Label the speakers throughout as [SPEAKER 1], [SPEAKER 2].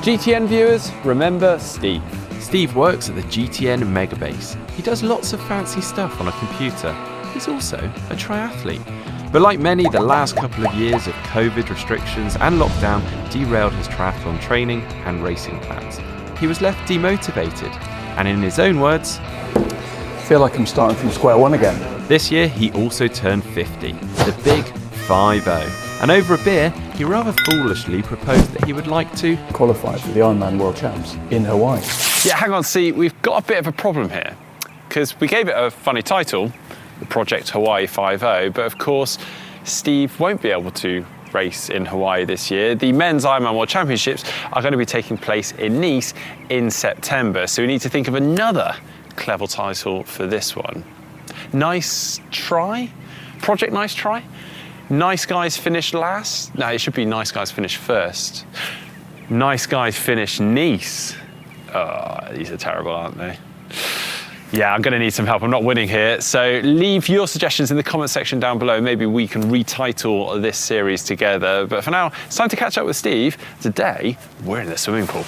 [SPEAKER 1] GTN viewers, remember Steve.
[SPEAKER 2] Steve works at the GTN Megabase. He does lots of fancy stuff on a computer. He's also a triathlete. But like many, the last couple of years of COVID restrictions and lockdown derailed his triathlon training and racing plans. He was left demotivated, and in his own words,
[SPEAKER 3] I feel like I'm starting from square one again.
[SPEAKER 2] this year he also turned 50, the big 50. And over a beer, he rather foolishly proposed that he would like to
[SPEAKER 3] Qualified for the Ironman World Champs in Hawaii.
[SPEAKER 1] Yeah, hang on, see, we've got a bit of a problem here, because we gave it a funny title, the Project Hawaii 50, but of course, Steve won't be able to race in Hawaii this year. The men's Ironman World Championships are going to be taking place in Nice in September, so we need to think of another clever title for this one. Nice try? Project Nice Try? Nice guys finish last? No, it should be nice guys finish first. Nice guys finish Nice. Oh, these are terrible, aren't they? Yeah, I'm going to need some help. I'm not winning here. So leave your suggestions in the comment section down below. Maybe we can retitle this series together. But for now, it's time to catch up with Steve. Today, we're in the swimming pool.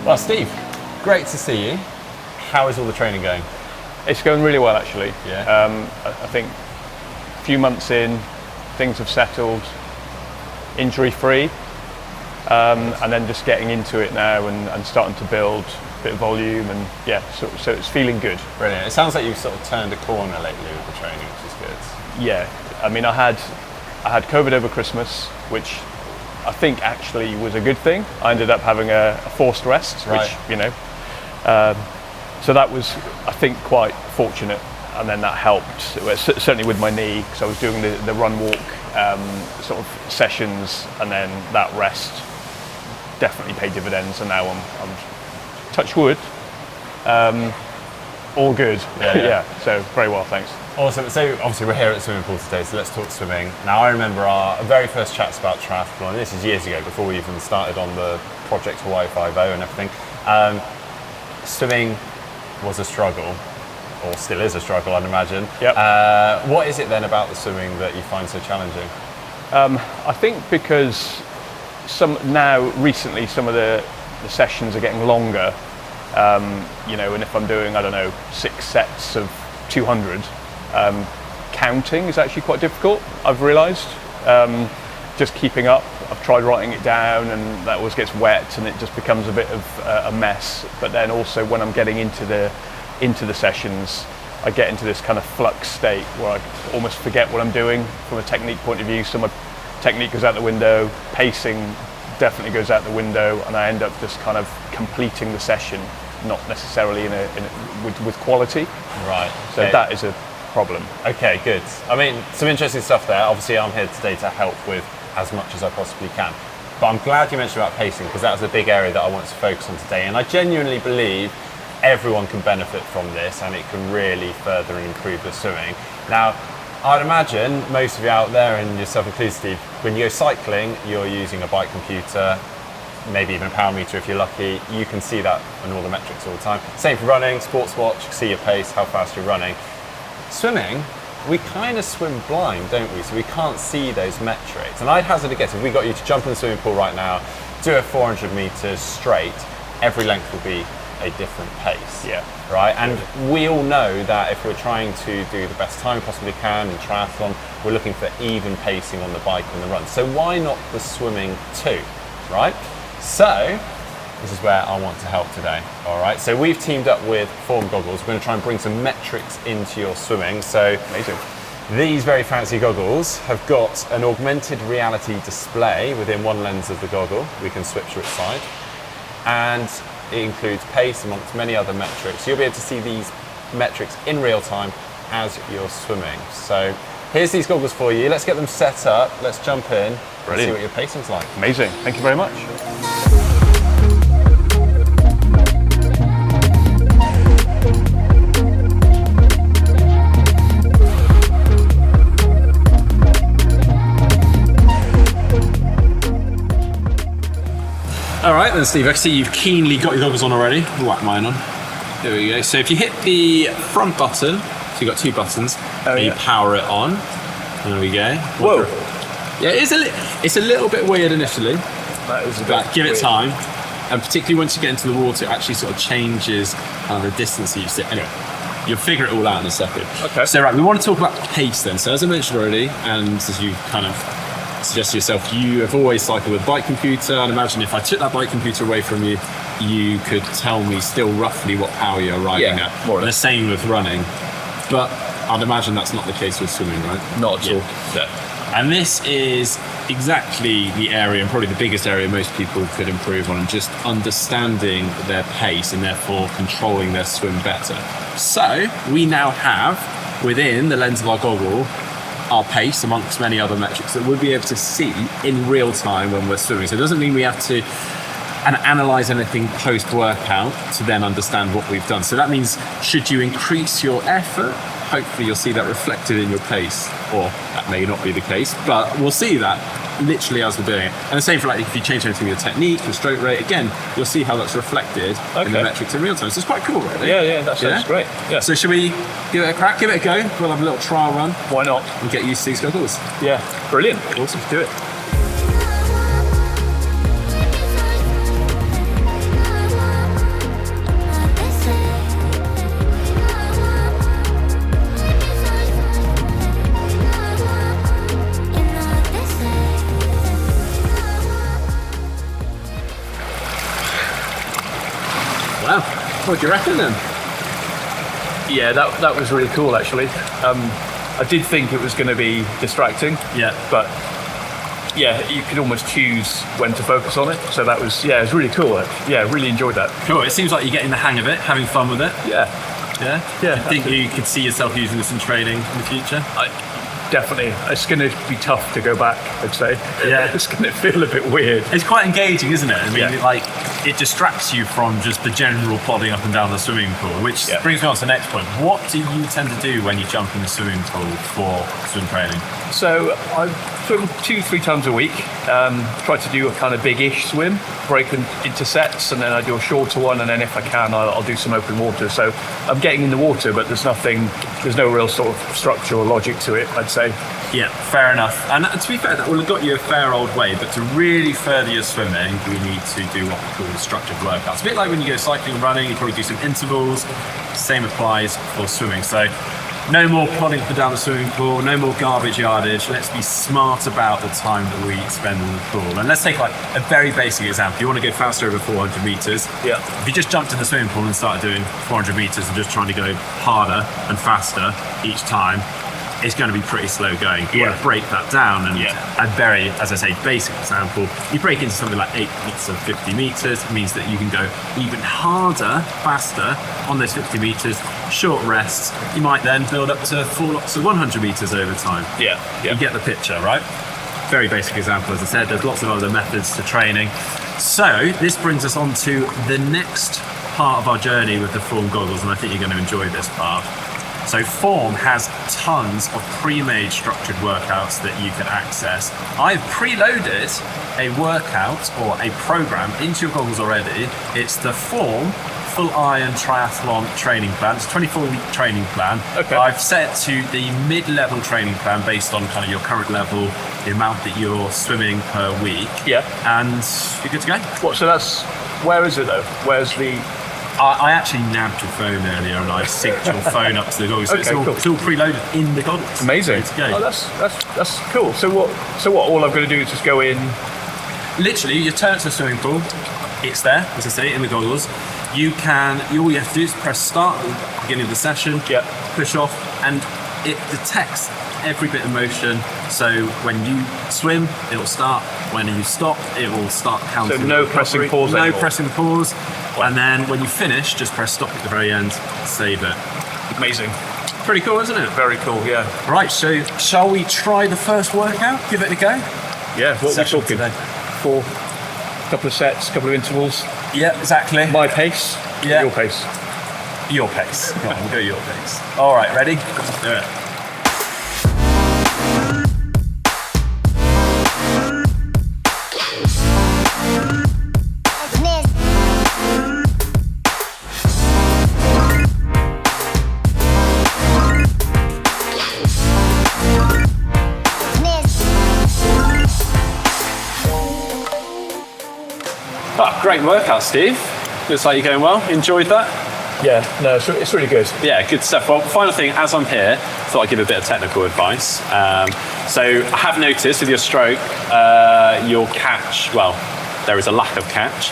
[SPEAKER 1] Well, Steve, great to see you. How is all the training going?
[SPEAKER 4] It's going really well, actually.
[SPEAKER 1] Yeah.
[SPEAKER 4] I think a few months in, things have settled, injury-free, and then just getting into it now and starting to build a bit of volume, and yeah, so it's feeling good.
[SPEAKER 1] Brilliant. It sounds like you've sort of turned a corner lately with the training, which is good.
[SPEAKER 4] Yeah, I mean, I had COVID over Christmas, which I think actually was a good thing. I ended up having a forced rest,
[SPEAKER 1] Right.
[SPEAKER 4] which, you know, so that was, I think, quite fortunate, and then that helped, certainly with my knee, because I was doing the run-walk sort of sessions, and then that rest definitely paid dividends, and now I'm touch wood, all good.
[SPEAKER 1] Yeah.
[SPEAKER 4] So very well, thanks.
[SPEAKER 1] Awesome. So obviously we're here at the swimming pool today, so let's talk swimming. Now I remember our very first chats about triathlon, this is years ago, before we even started on the Project Hawaii 50 and everything. Swimming was a struggle, or still is a struggle, I'd imagine.
[SPEAKER 4] Yep.
[SPEAKER 1] What is it then about the swimming that you find so challenging?
[SPEAKER 4] I think because recently some of the sessions are getting longer, you know, and if I'm doing, I don't know, 6 sets of 200, counting is actually quite difficult, I've realised. Just keeping up. I've tried writing it down, and that always gets wet, and it just becomes a bit of a mess. But then also when I'm getting into the sessions, I get into this kind of flux state where I almost forget what I'm doing from a technique point of view. So my technique goes out the window, pacing definitely goes out the window, and I end up just kind of completing the session, not necessarily with quality.
[SPEAKER 1] Right.
[SPEAKER 4] So
[SPEAKER 1] Okay.
[SPEAKER 4] that is a problem.
[SPEAKER 1] Okay, good. I mean, some interesting stuff there. Obviously, I'm here today to help with as much as I possibly can. But I'm glad you mentioned about pacing, because that was a big area that I wanted to focus on today. And I genuinely believe everyone can benefit from this, and it can really further and improve the swimming. Now, I'd imagine most of you out there, and yourself included, Steve, when you go cycling, you're using a bike computer, maybe even a power meter if you're lucky. You can see that on all the metrics all the time. Same for running, sports watch, you can see your pace, how fast you're running. Swimming, we kind of swim blind, don't we? So we can't see those metrics. And I'd hazard a guess, if we got you to jump in the swimming pool right now, do a 400 meters straight, every length will be a different pace.
[SPEAKER 4] Yeah.
[SPEAKER 1] Right? And we all know that if we're trying to do the best time we possibly can in triathlon, we're looking for even pacing on the bike and the run. So why not the swimming too, right? So this is where I want to help today. All right, so we've teamed up with Form Goggles. We're going to try and bring some metrics into your swimming. So
[SPEAKER 4] Amazing.
[SPEAKER 1] these very fancy goggles have got an augmented reality display within one lens of the goggle. We can switch to its side, and it includes pace amongst many other metrics. You'll be able to see these metrics in real time as you're swimming. So here's these goggles for you. Let's get them set up. Let's jump in and see
[SPEAKER 4] Brilliant.
[SPEAKER 1] what your pacing's like.
[SPEAKER 4] Amazing. Thank you very much.
[SPEAKER 1] All right, then, Steve, I can see you've keenly got your goggles on already. I'll whack mine on. There we go. So if you hit the front button, so you've got two buttons, and you power it on. There we go.
[SPEAKER 4] Whoa.
[SPEAKER 1] Yeah, it's a little bit weird initially.
[SPEAKER 4] That is a bit
[SPEAKER 1] But give it
[SPEAKER 4] weird.
[SPEAKER 1] time. And particularly once you get into the water, it actually sort of changes the distance that you sit. Anyway, you'll figure it all out in a second.
[SPEAKER 4] Okay.
[SPEAKER 1] So right, we want to talk about pace then. So as I mentioned already, and as you kind of suggested yourself, you have always cycled with a bike computer. And imagine if I took that bike computer away from you, you could tell me still roughly what power you're riding at.
[SPEAKER 4] more or
[SPEAKER 1] The
[SPEAKER 4] less.
[SPEAKER 1] same with running. But I'd imagine that's not the case with swimming, right?
[SPEAKER 4] Not at all.
[SPEAKER 1] No. And this is exactly the area, and probably the biggest area most people could improve on, just understanding their pace and therefore controlling their swim better. So we now have, within the lens of our goggle, our pace amongst many other metrics that we'll be able to see in real time when we're swimming. So it doesn't mean we have to analyze anything post-workout to then understand what we've done. So that means should you increase your effort, hopefully you'll see that reflected in your pace, or that may not be the case, but we'll see that literally as we're doing it. And the same for like if you change anything with your technique, your stroke rate, again, you'll see how that's reflected in the metrics in real time. So it's quite cool, really.
[SPEAKER 4] Yeah, that sounds great. Yeah.
[SPEAKER 1] So should we give it a crack, give it a go? We'll have a little trial run
[SPEAKER 4] Why not?
[SPEAKER 1] and get used to these goggles.
[SPEAKER 4] Yeah, brilliant. Awesome. Do it.
[SPEAKER 1] Wow. What do you reckon then?
[SPEAKER 4] Yeah, that was really cool actually. I did think it was going to be distracting.
[SPEAKER 1] Yeah.
[SPEAKER 4] But yeah, you could almost choose when to focus on it. So that was, it was really cool. Yeah, really enjoyed that.
[SPEAKER 1] Cool. It seems like you're getting the hang of it, having fun with it.
[SPEAKER 4] Yeah.
[SPEAKER 1] Yeah?
[SPEAKER 4] Yeah,
[SPEAKER 1] I think you could see yourself using this in training in the future?
[SPEAKER 4] Definitely. It's going to be tough to go back, I'd say.
[SPEAKER 1] Yeah.
[SPEAKER 4] It's going to feel a bit weird.
[SPEAKER 1] It's quite engaging, isn't it? I mean,
[SPEAKER 4] Yeah.
[SPEAKER 1] it distracts you from just the general plodding up and down the swimming pool, which
[SPEAKER 4] Yeah.
[SPEAKER 1] brings me on to the next point. What do you tend to do when you jump in the swimming pool for swim training?
[SPEAKER 4] So I swim 2-3 times a week. Try to do a kind of big-ish swim, break into sets, and then I do a shorter one, and then if I can, I'll do some open water. So I'm getting in the water, but there's no real sort of structure or logic to it, I'd say.
[SPEAKER 1] Yeah, fair enough. And to be fair, that will have got you a fair old way, but to really further your swimming, we need to do what we call structured workouts. A bit like when you go cycling and running, you probably do some intervals. Same applies for swimming. So no more plodding up and down the swimming pool, no more garbage yardage. Let's be smart about the time that we spend in the pool. And let's take like a very basic example. You want to go faster over 400 meters.
[SPEAKER 4] Yeah.
[SPEAKER 1] If you just jumped in the swimming pool and started doing 400 meters and just trying to go harder and faster each time, it's going to be pretty slow going. You want to break that down and very, as I say, basic example, you break into something like 8 lots of 50 meters. It means that you can go even harder, faster on those 50 meters, short rests. You might then build up to 4 lots of 100 meters over time.
[SPEAKER 4] Yeah.
[SPEAKER 1] You get the picture, right? Very basic example, as I said. There's lots of other methods to training. So this brings us on to the next part of our journey with the Form goggles, and I think you're going to enjoy this part. So Form has tons of pre-made structured workouts that you can access. I've preloaded a workout or a program into your goggles already. It's the Form Full Iron Triathlon Training Plan. It's a 24-week training plan.
[SPEAKER 4] Okay.
[SPEAKER 1] I've set to the mid-level training plan based on kind of your current level, the amount that you're swimming per week.
[SPEAKER 4] Yeah.
[SPEAKER 1] And you're good to go.
[SPEAKER 4] Where is it though? Where's the...
[SPEAKER 1] I actually nabbed your phone earlier and I synced your phone up to the goggles. So
[SPEAKER 4] Okay, cool.
[SPEAKER 1] it's all preloaded in the goggles.
[SPEAKER 4] Amazing.
[SPEAKER 1] Ready to go.
[SPEAKER 4] Oh, that's cool. So what? All I've got to do is just go in.
[SPEAKER 1] Literally, you turn it to the swimming pool. It's there, as I say, in the goggles. All you have to do is press start at the beginning of the session.
[SPEAKER 4] Yeah.
[SPEAKER 1] Push off, and it detects every bit of motion. So when you swim, it will start. When you stop, it will start counting.
[SPEAKER 4] So no pressing pause
[SPEAKER 1] No
[SPEAKER 4] anymore.
[SPEAKER 1] pressing pause. And then when you finish, just press stop at the very end. Save it.
[SPEAKER 4] Amazing.
[SPEAKER 1] Pretty cool, isn't it?
[SPEAKER 4] Very cool. Yeah.
[SPEAKER 1] Right, so shall we try the first workout? Give it a go?
[SPEAKER 4] Yeah. What are we
[SPEAKER 1] Session
[SPEAKER 4] talking?
[SPEAKER 1] today.
[SPEAKER 4] 4, couple of sets, couple of intervals.
[SPEAKER 1] Yeah, exactly.
[SPEAKER 4] My pace.
[SPEAKER 1] Yeah.
[SPEAKER 4] Your pace.
[SPEAKER 1] Your pace. Come on, we'll go your pace. All right, ready? Let's do it. Great workout, Steve. Looks like you're going well. Enjoyed that?
[SPEAKER 3] Yeah, no, it's really good.
[SPEAKER 1] Yeah, good stuff. Well, final thing, as I'm here, thought I'd give a bit of technical advice. So I have noticed with your stroke, your catch, well, there is a lack of catch,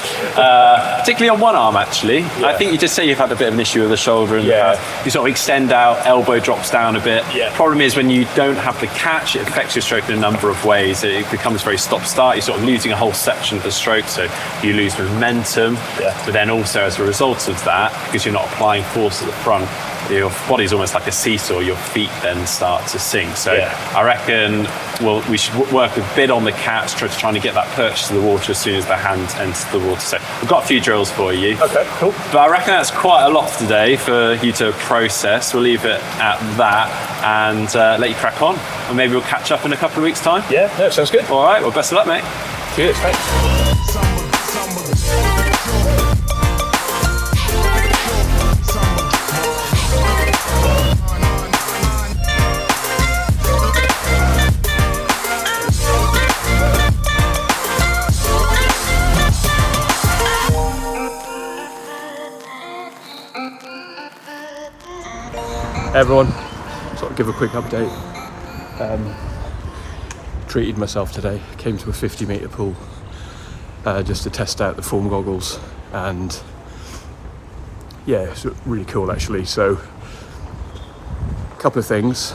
[SPEAKER 1] particularly on one arm actually. Yeah. I think you just say you've had a bit of an issue with the shoulder in the past. You sort of extend out, elbow drops down a bit. Yeah. Problem is when you don't have the catch, it affects your stroke in a number of ways. It becomes very stop-start. You're sort of losing a whole section of the stroke, so you lose momentum. Yeah. But then also as a result of that, because you're not applying force at the front, your body's almost like a seesaw, your feet then start to sink. So I reckon we should work a bit on the catch, trying to get that perch to the water as soon as the hand enters the water. So we've got a few drills for you.
[SPEAKER 3] Okay, cool.
[SPEAKER 1] But I reckon that's quite a lot today for you to process. We'll leave it at that and let you crack on. And maybe we'll catch up in a couple of weeks' time.
[SPEAKER 3] Yeah, no, sounds good.
[SPEAKER 1] All right, well, best of luck, mate.
[SPEAKER 3] Cheers, thanks. Hey everyone, sort of give a quick update. Treated myself today, came to a 50-metre pool just to test out the foam goggles, and yeah, it's really cool actually. So a couple of things.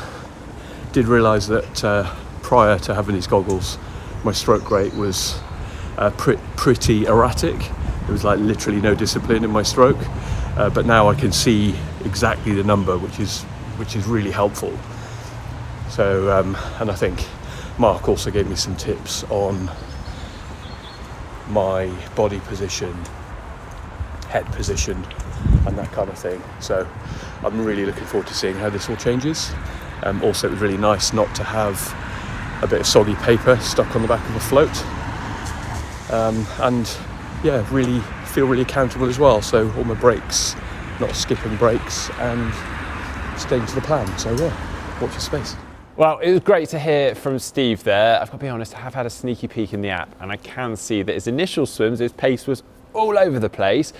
[SPEAKER 3] Did realise that prior to having these goggles, my stroke rate was pretty erratic. There was like literally no discipline in my stroke, but now I can see exactly the number, which is really helpful. So and I think Mark also gave me some tips on my body position, head position, and that kind of thing. So I'm really looking forward to seeing how this all changes. Also, it was really nice not to have a bit of soggy paper stuck on the back of a float, and yeah, really feel really accountable as well. So all my breaks, not skipping breaks and staying to the plan. So yeah, watch your space.
[SPEAKER 1] Well, it was great to hear from Steve there. I've got to be honest, I have had a sneaky peek in the app and I can see that his initial swims, his pace was all over the place,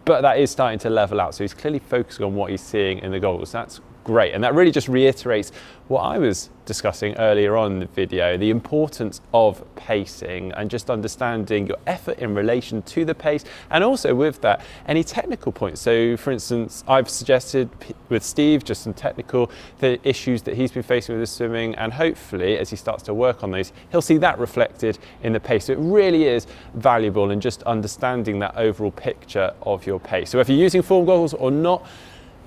[SPEAKER 1] but that is starting to level out. So he's clearly focusing on what he's seeing in the goggles. That's great. And that really just reiterates what I was discussing earlier on in the video, the importance of pacing and just understanding your effort in relation to the pace, and also with that, any technical points. So for instance, I've suggested with Steve just some technical issues that he's been facing with his swimming, and hopefully as he starts to work on those, he'll see that reflected in the pace. So it really is valuable in just understanding that overall picture of your pace. So if you're using form goggles or not,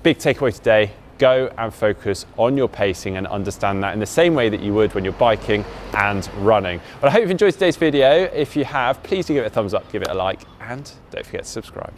[SPEAKER 1] big takeaway today, go and focus on your pacing and understand that in the same way that you would when you're biking and running. But I hope you've enjoyed today's video. If you have, please do give it a thumbs up, give it a like, and don't forget to subscribe.